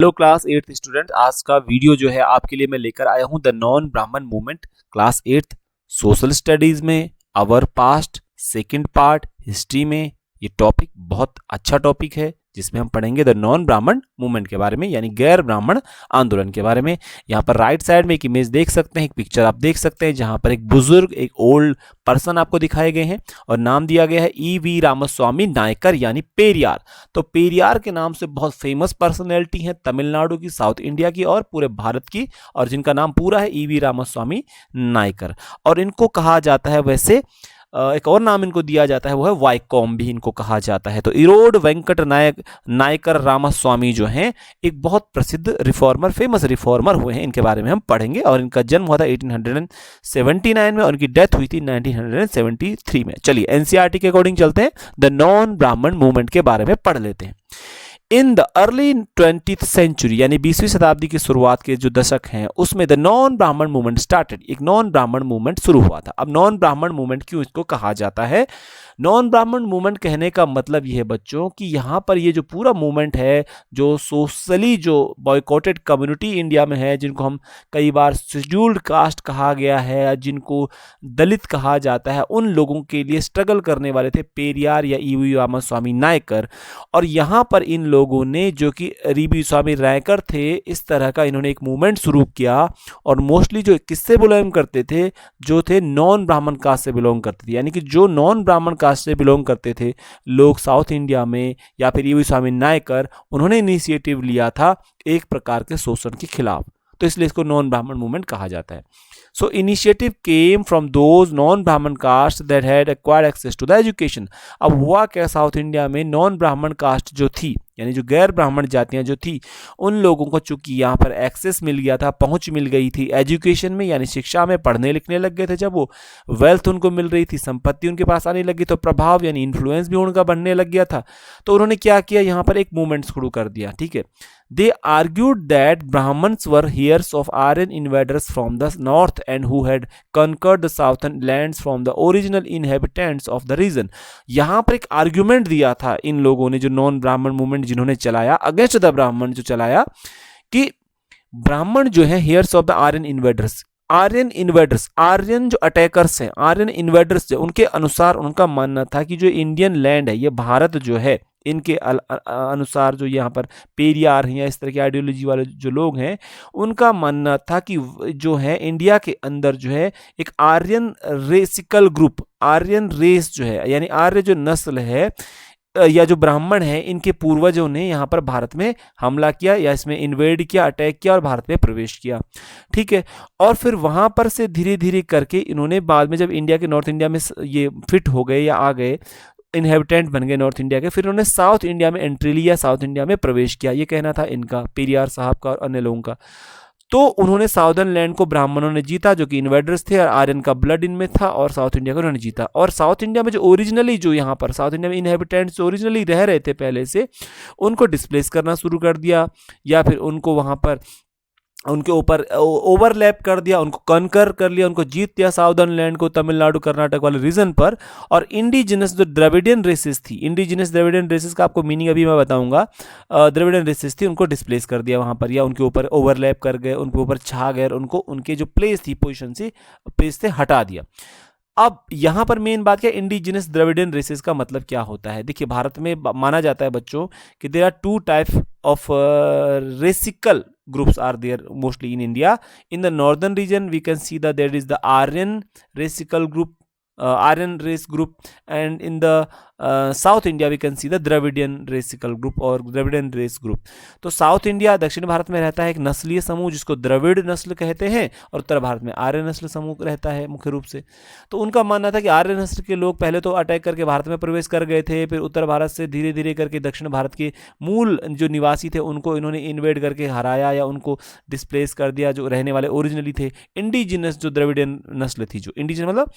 Hello class 8th student, आज का video जो है आपके लिए मैं लेकर आया हूं the non Brahmin movement class 8th social studies में our past second part history में। ये टॉपिक बहुत अच्छा टॉपिक है जिसमें हम पढ़ेंगे द नॉन ब्राह्मण मूवमेंट के बारे में, यानी गैर ब्राह्मण आंदोलन के बारे में। यहाँ पर राइट साइड में एक इमेज देख सकते हैं, एक पिक्चर आप देख सकते हैं जहाँ पर एक बुजुर्ग, एक ओल्ड पर्सन आपको दिखाए गए हैं और नाम दिया गया है ई.वी. रामास्वामी नायकर यानी पेरियार। तो पेरियार के नाम से बहुत फेमस पर्सनैलिटी है तमिलनाडु की, साउथ इंडिया की और पूरे भारत की, और जिनका नाम पूरा है ई.वी. रामास्वामी नायकर। और इनको कहा जाता है, वैसे एक और नाम इनको दिया जाता है, वो है वाइकॉम भी इनको कहा जाता है। तो इरोड वेंकट नायकर रामास्वामी जो हैं एक बहुत प्रसिद्ध रिफॉर्मर, फेमस रिफॉर्मर हुए हैं। इनके बारे में हम पढ़ेंगे। और इनका जन्म हुआ था 1879 में और इनकी डेथ हुई थी 1973 में। चलिए एनसीईआरटी के अकॉर्डिंग चलते हैं, द नॉन ब्राह्मण मूवमेंट के बारे में पढ़ लेते हैं। In the early 20th century यानी 20वीं शताब्दी की शुरुआत के जो दशक हैं उसमें the non Brahmin movement started, एक नॉन ब्राह्मण मूवमेंट शुरू हुआ था। अब नॉन ब्राह्मण मूवमेंट क्यों इसको कहा जाता है? नॉन ब्राह्मण मूवमेंट कहने का मतलब यह है बच्चों कि यहाँ पर ये जो पूरा मूवमेंट है, जो सोशली जो बॉयकॉटेड कम्युनिटी इंडिया में है, जिनको हम कई बार शेड्यूल्ड कास्ट कहा गया है, जिनको दलित कहा जाता है, उन लोगों के लिए स्ट्रगल करने वाले थे पेरियार या ई.वी. रामास्वामी नायकर। और यहाँ पर इन लोगों ने, जो कि ई.वी. स्वामी नायकर थे, इस तरह का इन्होंने एक मूवमेंट शुरू किया। और मोस्टली जो किससे बिलोंग करते थे, जो थे नॉन ब्राह्मण कास्ट से बिलोंग करते थे, यानी कि जो नॉन ब्राह्मण कास्ट से बिलोंग करते थे लोग साउथ इंडिया में, या फिर ई.वी. स्वामी नायकर, उन्होंने इनिशिएटिव लिया था एक प्रकार के शोषण के खिलाफ। तो इसलिए इसको नॉन ब्राह्मण मूवमेंट कहा जाता है। So initiative came from those non-Brahman castes that had acquired access to the education। अब हुआ क्या, साउथ इंडिया में नॉन ब्राह्मण कास्ट जो थी, यानी जो गैर ब्राह्मण जातियां जो थी, उन लोगों को चूंकि यहाँ पर एक्सेस मिल गया था, पहुंच मिल गई थी एजुकेशन में, यानी शिक्षा में, पढ़ने लिखने लग गए थे। जब वो वेल्थ उनको मिल रही थी, संपत्ति उनके पास आने लगी, तो प्रभाव यानी इन्फ्लुएंस भी उनका बढ़ने लग गया था। तो उन्होंने क्या किया, यहाँ पर एक मूवमेंट शुरू कर दिया। ठीक है, they argued that Brahmins were heirs of Aryan invaders from the north and who had conquered the southern lands from the original inhabitants of the region। यहाँ पर एक आर्ग्यूमेंट दिया था इन लोगों ने, जो नॉन ब्राह्मण मूवमेंट जिन्होंने चलाया, अगेंस्ट द ब्राह्मण जो चलाया, कि ब्राह्मण जो है heirs of the Aryan invaders, Aryan invaders, Aryan जो अटैकर्स हैं, आर्यन इन्वेडर्स जो, उनके अनुसार उनका मानना था कि जो इंडियन लैंड है, ये भारत जो है, इनके अनुसार जो यहाँ पर पेरियार हैं या इस तरह की आइडियोलॉजी वाले जो लोग हैं, उनका मानना था कि जो है इंडिया के अंदर जो है एक आर्यन रेसिकल ग्रुप, आर्यन रेस जो है, यानी आर्य जो नस्ल है या जो ब्राह्मण है, इनके पूर्वजों ने यहाँ पर भारत में हमला किया या इसमें इन्वेड किया, अटैक किया और भारत में प्रवेश किया। ठीक है, और फिर वहाँ पर से धीरे धीरे करके इन्होंने बाद में, जब इंडिया के नॉर्थ इंडिया में ये फिट हो गए या आ गए, इनहेबिटेंट बन गए नॉर्थ इंडिया के, फिर उन्होंने साउथ इंडिया में एंट्री लिया, साउथ इंडिया में प्रवेश किया। ये कहना था इनका, पेरियार साहब का और अन्य लोगों का। तो उन्होंने साउदर्न लैंड को ब्राह्मणों ने जीता, जो कि इन्वेडर्स थे और आर्यन का ब्लड इनमें था, और साउथ इंडिया को उन्होंने जीता। और साउथ इंडिया में जो ओरिजिनली, जो यहाँ पर साउथ इंडिया में इनहेबिटेंट्स जो ओरिजिनली रह रहे थे पहले से, उनको डिस्प्लेस करना शुरू कर दिया, या फिर उनको वहाँ पर उनके ऊपर ओवरलैप कर दिया, उनको कनकर कर लिया, उनको जीत दिया साउदर्न लैंड को, तमिलनाडु कर्नाटक वाले रीजन पर। और इंडिजिनस जो द्रविडियन रेसेस थी, इंडिजिनस द्रविडियन रेसेस का आपको मीनिंग अभी मैं बताऊंगा, द्रविडियन रेसेस थी, उनको डिस्प्लेस कर दिया वहाँ पर, या उनके ऊपर ओवरलैप कर गए, उनके ऊपर छा गए, उनको उनके जो प्लेस थी, पोजिशन से, प्लेस से हटा दिया। अब यहाँ पर मेन बात क्या, इंडिजिनस द्रविडियन रेसेस का मतलब क्या होता है? देखिए, भारत में माना जाता है बच्चों कि there are two type of racial groups are there mostly in India. In the northern region we can see that there is the Aryan racial group, Aryan race group, and in the south India we can see the Dravidian racial group और Dravidian race group. तो south India, दक्षिण भारत में रहता है एक नस्लीय समूह जिसको द्रविड़ नस्ल कहते हैं, और उत्तर भारत में आर्य नस्ल समूह रहता है मुख्य रूप से। तो उनका मानना था कि आर्य नस्ल के लोग पहले तो अटैक करके भारत में प्रवेश कर गए थे, फिर उत्तर भारत से धीरे धीरे करके दक्षिण भारत के मूल जो निवासी थे उनको इन्होंने इन्वेड करके हराया या उनको डिस्प्लेस कर दिया, जो रहने वाले ओरिजिनली थे। इंडिजिनस जो द्रविडियन नस्ल थी, जो इंडिजिनस मतलब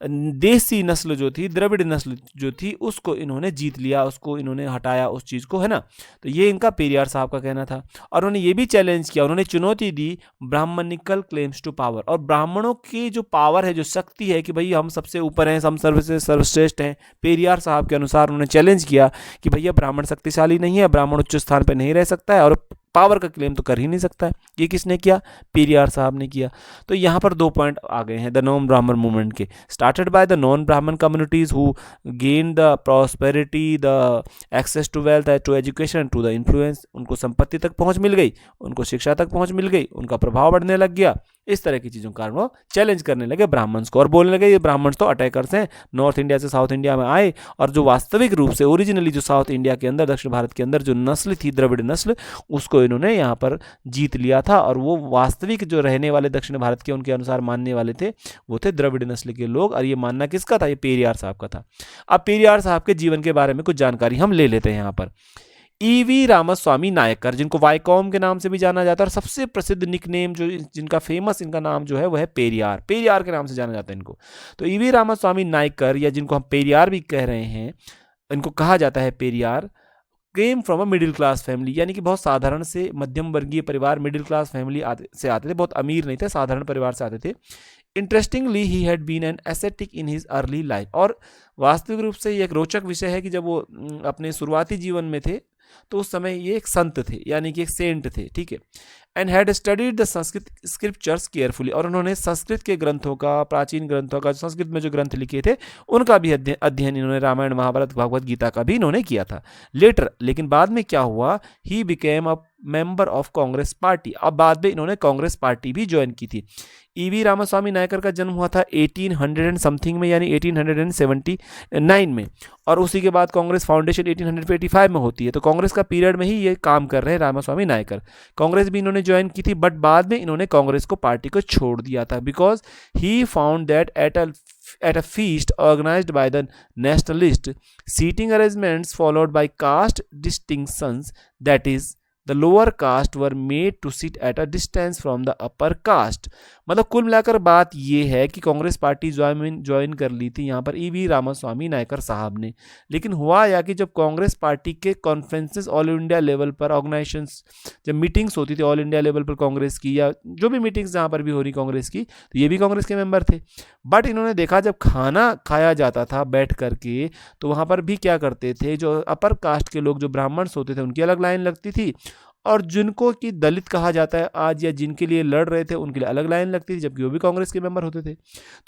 देसी नस्ल जो थी, द्रविड़ नस्ल जो थी, उसको इन्होंने जीत लिया, उसको इन्होंने हटाया उस चीज़ को, है ना। तो ये इनका पेरियार साहब का कहना था। और उन्होंने ये भी चैलेंज किया, उन्होंने चुनौती दी ब्राह्मणिकल क्लेम्स टू पावर, और ब्राह्मणों की जो पावर है, जो शक्ति है कि भाई हम सबसे ऊपर हैं, हम सर्वसे सर्वश्रेष्ठ हैं, पेरियार साहब के अनुसार उन्होंने चैलेंज किया कि भैया ब्राह्मण शक्तिशाली नहीं है, ब्राह्मण उच्च स्थान पर नहीं रह सकता है, और पावर का क्लेम तो कर ही नहीं सकता है। ये किसने किया? पेरियार साहब ने किया। तो यहाँ पर 2 पॉइंट आ गए हैं द नॉन ब्राह्मण मूवमेंट के। Started by the non Brahmin communities who gain the prosperity, the access to wealth, to education, to the influence. उनको संपत्ति तक पहुंच मिल गई, उनको शिक्षा तक पहुंच मिल गई, उनका प्रभाव बढ़ने लग गया। इस तरह की चीज़ों के कारण वो चैलेंज करने लगे ब्राह्मण्स को और बोलने लगे ये ब्राह्मण्स तो अटैकर्स हैं, नॉर्थ इंडिया से साउथ इंडिया में आए और जो वास्तविक रूप से ओरिजिनली जो साउथ इंडिया के अंदर, दक्षिण भारत के अंदर जो नस्ल थी द्रविड़ नस्ल, उसको इन्होंने यहाँ पर जीत लिया था। और वो वास्तविक जो रहने वाले दक्षिण भारत के उनके अनुसार मानने वाले थे वो थे द्रविड़ नस्ल के लोग। और ये मानना किसका था? ये पेरियार साहब का था। अब पेरियार साहब के जीवन के बारे में कुछ जानकारी हम ले लेते हैं यहाँ पर। ईवी रामास्वामी नायकर, जिनको वाईकॉम के नाम से भी जाना जाता है, और सबसे प्रसिद्ध निकनेम जो जिनका फेमस इनका नाम जो है वो है पेरियार, पेरियार के नाम से जाना जाता है इनको। तो ईवी रामास्वामी नायकर, या जिनको हम पेरियार भी कह रहे हैं, इनको कहा जाता है Periyar, came from a middle class family, यानी कि बहुत साधारण से मध्यम वर्गीय परिवार, मिडिल क्लास फैमिली से आते थे, बहुत अमीर नहीं थे, साधारण परिवार से आते थे। Interestingly he had been an ascetic in his early life, और वास्तविक रूप से ये एक रोचक विषय है कि जब वो अपने शुरुआती जीवन में थे तो उस समय ये एक संत थे, यानी कि एक सेंट थे, ठीक है। And had studied the Sanskrit scriptures carefully, और उन्होंने संस्कृत के ग्रंथों का, प्राचीन ग्रंथों का, संस्कृत में जो ग्रंथ लिखे थे उनका भी अध्ययन इन्होंने, रामायण महाभारत भगवत गीता का भी इन्होंने किया था। लेटर, लेकिन बाद में क्या हुआ, he became a member of Congress party, अब बाद में इन्होंने कांग्रेस पार्टी भी ज्वाइन की थी। ईवी रामास्वामी नायकर का जन्म हुआ था 1800 समथिंग में, यानी 1879 में, और उसी के बाद कांग्रेस फाउंडेशन 1885 में होती है। तो कांग्रेस का पीरियड में ही ये काम कर रहे हैं रामास्वामी नायकर। कांग्रेस भी इन्होंने ज्वाइन की थी, बट बाद में इन्होंने कांग्रेस को, पार्टी को छोड़ दिया था, because he found that at a feast organized by the nationalist, seating arrangements followed by caste distinctions, that is the lower caste were made to sit at a distance from the upper caste। मतलब कुल मिलाकर बात ये है कि Congress party join कर ली थी यहाँ पर ईवी रामास्वामी नायकर साहब ने। लेकिन हुआ या कि जब कांग्रेस पार्टी के कॉन्फ्रेंसेस ऑल इंडिया लेवल पर, ऑर्गेनाइजेशंस, जब मीटिंग्स होती थी ऑल इंडिया लेवल पर कांग्रेस की, या जो भी मीटिंग्स जहाँ पर भी हो रही कांग्रेस की, तो ये भी कांग्रेस के मेंबर थे। बट इन्होंने देखा जब खाना खाया जाता था बैठ करके, तो वहाँ पर भी क्या करते थे, जो अपर कास्ट के लोग, जो ब्राह्मण्स होते थे, उनकी अलग लाइन लगती थी, और जिनको कि दलित कहा जाता है आज, या जिनके लिए लड़ रहे थे, उनके लिए अलग लाइन लगती थी, जबकि वो भी कांग्रेस के मेंबर होते थे।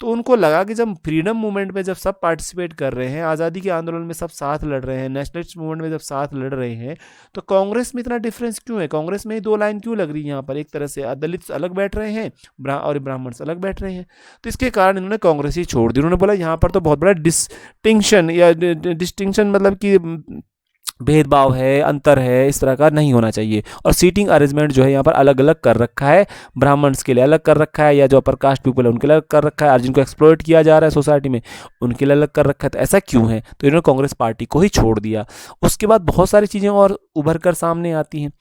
तो उनको लगा कि जब फ्रीडम मूवमेंट में जब सब पार्टिसिपेट कर रहे हैं, आज़ादी के आंदोलन में सब साथ लड़ रहे हैं, नेशनलिस्ट मूवमेंट में जब साथ लड़ रहे हैं, तो कांग्रेस में इतना डिफरेंस क्यों है, कांग्रेस में ही 2 लाइन क्यों लग रही है यहाँ पर? एक तरह से दलित अलग बैठ रहे हैं और ब्राह्मण्स अलग बैठ रहे हैं। तो इसके कारण इन्होंने कांग्रेस ही छोड़ दी। उन्होंने बोला यहाँ पर तो बहुत बड़ा डिस्टिंक्शन, या डिस्टिंक्शन मतलब कि भेदभाव है, अंतर है, इस तरह का नहीं होना चाहिए। और सीटिंग अरेंजमेंट जो है यहाँ पर अलग अलग कर रखा है, ब्राह्मण्स के लिए अलग कर रखा है, या जो अपर कास्ट पीपल है उनके लिए अलग कर रखा है, और जिनको एक्सप्लॉइट किया जा रहा है सोसाइटी में उनके लिए अलग कर रखा है। तो ऐसा क्यों है? तो इन्होंने कांग्रेस पार्टी को ही छोड़ दिया। उसके बाद बहुत सारी चीज़ें और उभर कर सामने आती हैं।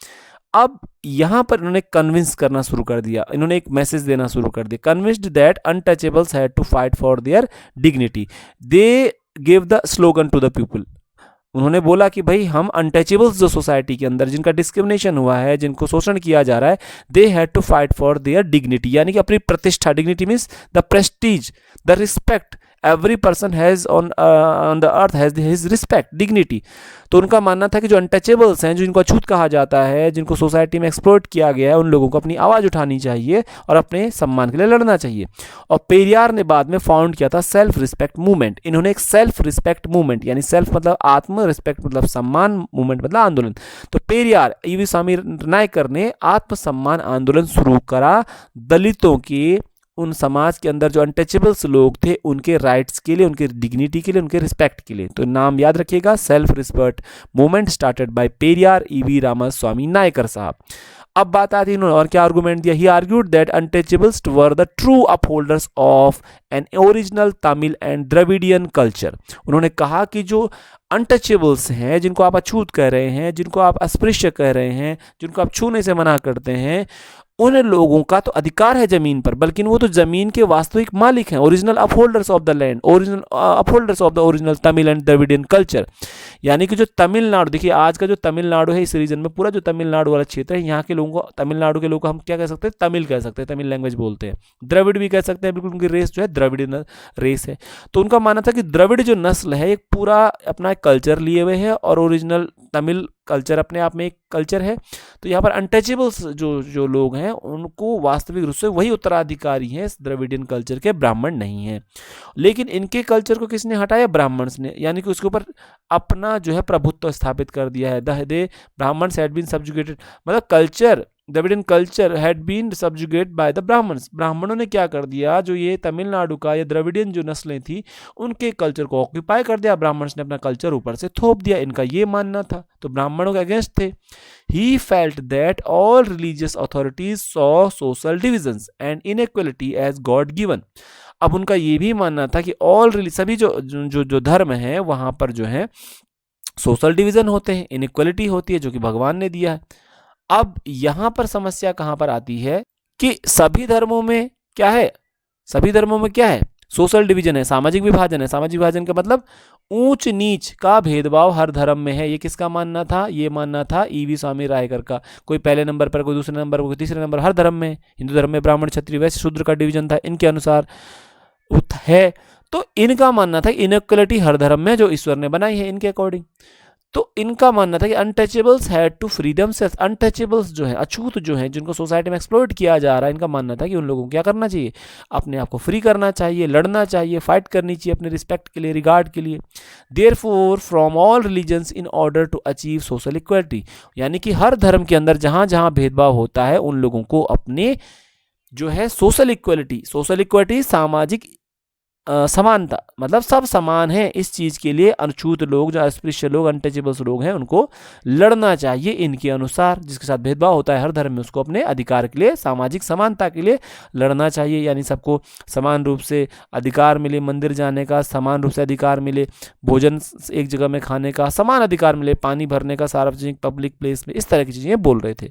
अब यहाँ पर इन्होंने कन्विंस करना शुरू कर दिया, इन्होंने एक मैसेज देना शुरू कर दिया, convinced that untouchables had to fight for their dignity, they give the slogan to the people. उन्होंने बोला कि भाई हम अनटचेबल्स जो सोसाइटी के अंदर, जिनका डिस्क्रिमिनेशन हुआ है, जिनको शोषण किया जा रहा है, they had to fight for their dignity, यानी कि अपनी प्रतिष्ठा, dignity means the prestige, the respect every person has on the earth has his respect, dignity. तो उनका मानना था कि जो अनटचेबल्स हैं, जो इनको अछूत कहा जाता है, जिनको सोसाइटी में एक्सप्लॉइट किया गया है, उन लोगों को अपनी आवाज़ उठानी चाहिए और अपने सम्मान के लिए लड़ना चाहिए। और पेरियार ने बाद में फाउंड किया था सेल्फ रिस्पेक्ट मूवमेंट। इन्होंने एक सेल्फ रिस्पेक्ट मूवमेंट, यानी सेल्फ मतलब आत्म, रिस्पेक्ट मतलब सम्मान, मूवमेंट मतलब आंदोलन। तो पेरियार ईवी स्वामी नायकर ने आत्मसम्मान आंदोलन शुरू करा, दलितों के, उन समाज के अंदर जो अनटचेबल्स लोग थे, उनके राइट्स के लिए, उनके डिग्निटी के लिए, उनके रिस्पेक्ट के लिए। तो नाम याद रखिएगा, self respect movement started by Periyar EV Ramaswamy Naicker साहब। अब बात आती है इन्होंने और क्या आर्गूमेंट दिया। He argued that untouchables were the true upholders of an original Tamil and Dravidian culture. उन्होंने कहा कि जो अनटचेबल्स हैं, जिनको आप अछूत कह रहे हैं, जिनको आप अस्पृश्य कह रहे हैं, जिनको आप छूने से मना करते हैं, उन लोगों का तो अधिकार है जमीन पर, बल्कि वो तो जमीन के वास्तविक मालिक हैं, original upholders of the land, original upholders of the original Tamil and Dravidian culture. यानी कि जो तमिलनाडु, देखिए आज का जो तमिलनाडु है, इस रीजन में पूरा जो तमिलनाडु वाला क्षेत्र है, यहाँ के लोगों को, तमिलनाडु के लोगों को हम क्या कह सकते हैं, तमिल कह सकते हैं, तमिल लैंग्वेज बोलते हैं। द्रविड़ भी कह सकते हैं, बिल्कुल उनकी रेस जो है द्रविड़ रेस है। तो उनका मानना था कि द्रविड़ जो नस्ल है एक पूरा अपना कल्चर लिए हुए है और ओरिजिनल तमिल कल्चर अपने आप में एक कल्चर है। तो यहाँ पर अनटचेबल्स जो लोग हैं उनको वास्तविक रूप से वही उत्तराधिकारी हैं इस द्रविडियन कल्चर के, ब्राह्मण नहीं हैं। लेकिन इनके कल्चर को किसने हटाया? ब्राह्मण्स ने, यानी कि उसके ऊपर अपना जो है प्रभुत्व स्थापित कर दिया है। They Brahmins had been subjugated, मतलब culture, Dravidian culture had been subjugate by the Brahmins. ब्राह्मणों ने क्या कर दिया, जो ये तमिलनाडु का या द्रविडियन जो नस्लें थी उनके कल्चर को ऑक्यूपाई कर दिया। ब्राह्मण्स ने अपना कल्चर ऊपर से थोप दिया, इनका ये मानना था, तो ब्राह्मणों के अगेंस्ट थे। He felt that all religious authorities saw social divisions and inequality as God given. अब उनका ये भी मानना था कि सभी जो धर्म है वहां पर जो है सोशल डिवीजन होते हैं, इनइक्वालिटी होती है जो कि भगवान ने दिया है। अब यहां पर समस्या कहां पर आती है कि सभी धर्मों में क्या है, सोशल डिवीजन है, सामाजिक विभाजन है। सामाजिक विभाजन का मतलब ऊंच नीच का भेदभाव हर धर्म में है। ये किसका मानना था? ये मानना था ईवी स्वामी रायकर का। कोई पहले नंबर पर, कोई दूसरे नंबर पर, कोई तीसरे नंबर, हर धर्म में। हिंदू धर्म में ब्राह्मण क्षत्रिय वैश्य शूद्र का डिवीजन था, इनके अनुसार है। तो इनका मानना था इनइक्वालिटी हर धर्म में जो ईश्वर ने बनाई है इनके अकॉर्डिंग। तो इनका मानना था कि untouchables had to free themselves. Untouchables जो है, अछूत जो है, जिनको सोसाइटी में एक्सप्लॉइट किया जा रहा है, इनका मानना था कि उन लोगों को क्या करना चाहिए? अपने आप को फ्री करना चाहिए, लड़ना चाहिए, फाइट करनी चाहिए अपने रिस्पेक्ट के लिए, रिगार्ड के लिए। Therefore from all religions in order to achieve social equality, यानी कि हर धर्म के अंदर जहां जहां भेदभाव होता है उन लोगों को अपने जो है सोशल इक्वालिटी सामाजिक समानता, मतलब सब समान है, इस चीज के लिए अछूत लोग, जो अस्पृश्य लोग, अनटचेबल्स लोग हैं, उनको लड़ना चाहिए इनके अनुसार। जिसके साथ भेदभाव होता है हर धर्म में, उसको अपने अधिकार के लिए, सामाजिक समानता के लिए लड़ना चाहिए। यानी सबको समान रूप से अधिकार मिले, मंदिर जाने का समान रूप से अधिकार मिले, भोजन एक जगह में खाने का समान अधिकार मिले, पानी भरने का सार्वजनिक पब्लिक प्लेस में, इस तरह की चीजें बोल रहे थे।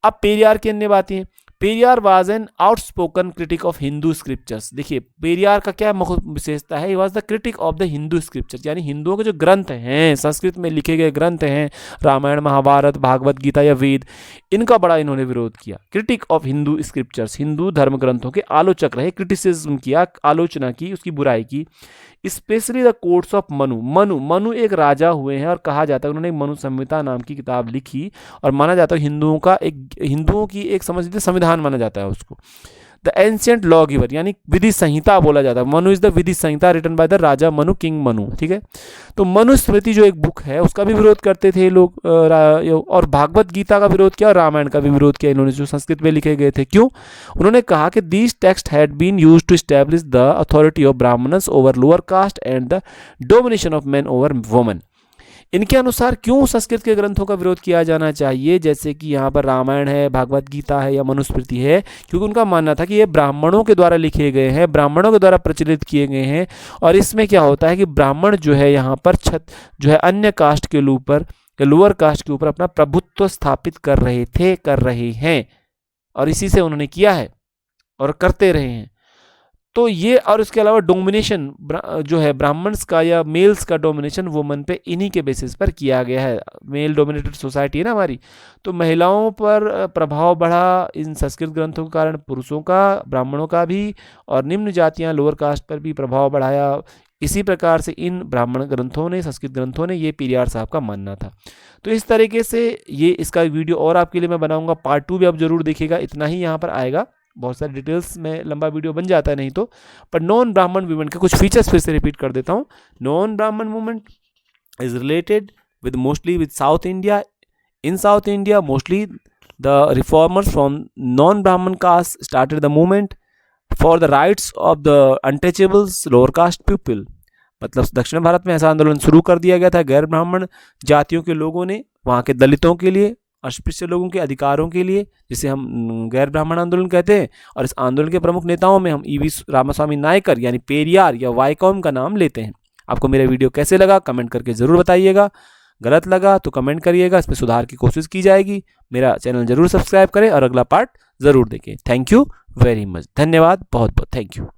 अब पेरियार की अन्य बातें हैं। Periyar was an outspoken critic of Hindu scriptures. देखिए पेरियार का क्या विशेषता है? He was the critic of the Hindu scriptures, यानी हिंदुओं के जो ग्रंथ हैं, संस्कृत में लिखे गए ग्रंथ हैं, रामायण, महाभारत, भागवत गीता या वेद, इनका बड़ा इन्होंने विरोध किया। Critic of Hindu scriptures, Hindu धर्म ग्रंथों के आलोचक रहे, क्रिटिसिज्म किया, आलोचना की, उसकी बुराई की। Specially the courts of Manu एक राजा हुए हैं और कहा जाता है उन्होंने मनु संहिता नाम की किताब लिखी, और माना जाता है हिंदुओं की एक समझ लीजिए संविधान माना जाता है उसको। द एंशियंट लॉ गिवर, यानी विधि संहिता बोला जाता है। मनु इज द विधि संहिता written by the Raja Manu, king Manu, ठीक है। तो मनुस्मृति जो एक बुक है उसका भी विरोध करते थे लोग, और भागवत गीता का विरोध किया और रामायण का भी विरोध किया इन्होंने, जो संस्कृत में लिखे गए थे। क्यों? उन्होंने कहा कि these texts had been used to establish the authority of Brahmins over lower caste and the domination of men over women. इनके अनुसार क्यों संस्कृत के ग्रंथों का विरोध किया जाना चाहिए, जैसे कि यहाँ पर रामायण है, भागवत गीता है या मनुस्मृति है? क्योंकि उनका मानना था कि ये ब्राह्मणों के द्वारा लिखे गए हैं, ब्राह्मणों के द्वारा प्रचलित किए गए हैं, और इसमें क्या होता है कि ब्राह्मण जो है यहाँ पर जो है अन्य कास्ट के ऊपर, लोअर कास्ट के ऊपर अपना प्रभुत्व स्थापित कर रहे हैं, और इसी से उन्होंने किया है और करते रहे हैं। तो ये, और इसके अलावा डोमिनेशन जो है ब्राह्मण्स का या मेल्स का डोमिनेशन वुमन पे इन्हीं के बेसिस पर किया गया है। मेल डोमिनेटेड सोसाइटी है ना हमारी, तो महिलाओं पर प्रभाव बढ़ा इन संस्कृत ग्रंथों के कारण, पुरुषों का, ब्राह्मणों का भी, और निम्न जातियां लोअर कास्ट पर भी प्रभाव बढ़ाया। इसी प्रकार से इन ब्राह्मण ग्रंथों ने, संस्कृत ग्रंथों ने, ये पेरियार साहब का मानना था। तो इस तरीके से ये इसका वीडियो और आपके लिए मैं बनाऊंगा, पार्ट 2 भी आप जरूर देखिएगा। इतना ही यहाँ पर आएगा, बहुत सारे डिटेल्स में लंबा वीडियो बन जाता है नहीं तो। पर नॉन ब्राह्मण मूवमेंट के कुछ फीचर्स फिर से रिपीट कर देता हूँ। Non Brahmin movement is related with mostly with south India. In south India mostly the reformers from non Brahmin caste started the movement for the rights of the untouchables lower caste people. मतलब दक्षिण भारत में ऐसा आंदोलन शुरू कर दिया गया था गैर ब्राह्मण जातियों के लोगों ने, वहाँ के दलितों के लिए, अस्पृश्य लोगों के अधिकारों के लिए, जिसे हम गैर ब्राह्मण आंदोलन कहते हैं। और इस आंदोलन के प्रमुख नेताओं में हम ईवी रामास्वामी नायकर यानी पेरियार या वाईकॉम का नाम लेते हैं। आपको मेरा वीडियो कैसे लगा कमेंट करके ज़रूर बताइएगा। गलत लगा तो कमेंट करिएगा, इसमें सुधार की कोशिश की जाएगी। मेरा चैनल जरूर सब्सक्राइब करें और अगला पार्ट ज़रूर देखें। थैंक यू वेरी मच, धन्यवाद बहुत बहुत, थैंक यू।